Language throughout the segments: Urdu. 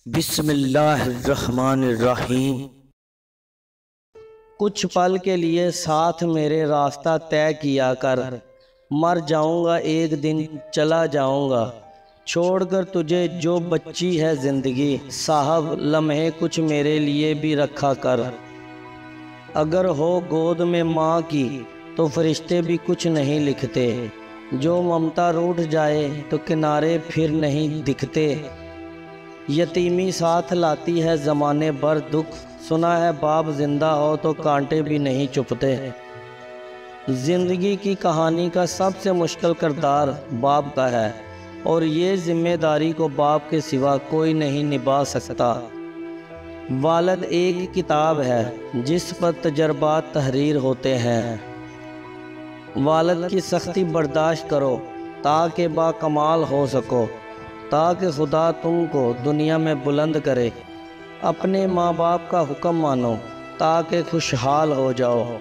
بسم اللہ الرحمن الرحیم۔ کچھ پل کے لیے ساتھ میرے راستہ طے کیا کر، مر جاؤں گا ایک دن چلا جاؤں گا، چھوڑ کر تجھے جو بچی ہے زندگی، صاحب لمحے کچھ میرے لیے بھی رکھا کر۔ اگر ہو گود میں ماں کی تو فرشتے بھی کچھ نہیں لکھتے، جو ممتا روٹھ جائے تو کنارے پھر نہیں دکھتے۔ یتیمی ساتھ لاتی ہے زمانے بھر دکھ، سنا ہے باپ زندہ ہو تو کانٹے بھی نہیں چپتے۔ زندگی کی کہانی کا سب سے مشکل کردار باپ کا ہے، اور یہ ذمہ داری کو باپ کے سوا کوئی نہیں نبھا سکتا۔ والد ایک کتاب ہے جس پر تجربات تحریر ہوتے ہیں۔ والد کی سختی برداشت کرو تاکہ باکمال ہو سکو، تاکہ خدا تم کو دنیا میں بلند کرے۔ اپنے ماں باپ کا حکم مانو تاکہ خوشحال ہو جاؤ۔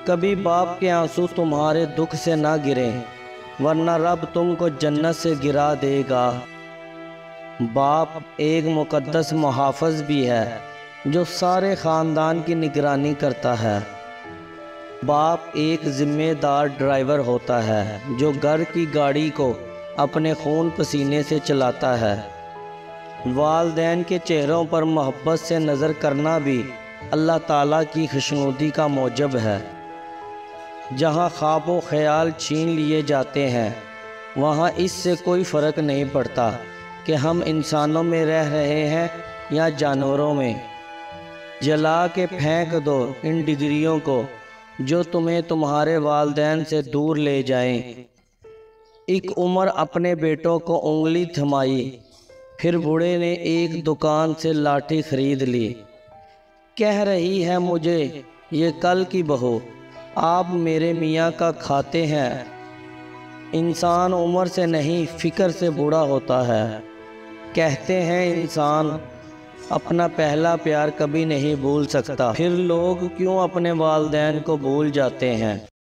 کبھی باپ کے آنسو تمہارے دکھ سے نہ گریں، ورنہ رب تم کو جنت سے گرا دے گا۔ باپ ایک مقدس محافظ بھی ہے جو سارے خاندان کی نگرانی کرتا ہے۔ باپ ایک ذمہ دار ڈرائیور ہوتا ہے جو گھر کی گاڑی کو اپنے خون پسینے سے چلاتا ہے۔ والدین کے چہروں پر محبت سے نظر کرنا بھی اللہ تعالیٰ کی خوشنودی کا موجب ہے۔ جہاں خواب و خیال چھین لیے جاتے ہیں، وہاں اس سے کوئی فرق نہیں پڑتا کہ ہم انسانوں میں رہ رہے ہیں یا جانوروں میں۔ جلا کے پھینک دو ان ڈگریوں کو جو تمہیں تمہارے والدین سے دور لے جائیں۔ ایک عمر اپنے بیٹوں کو انگلی تھمائی، پھر بوڑھے نے ایک دکان سے لاٹھی خرید لی۔ کہہ رہی ہے مجھے یہ کل کی بہو، آپ میرے میاں کا کھاتے ہیں۔ انسان عمر سے نہیں فکر سے بوڑھا ہوتا ہے۔ کہتے ہیں انسان اپنا پہلا پیار کبھی نہیں بھول سکتا، پھر لوگ کیوں اپنے والدین کو بھول جاتے ہیں؟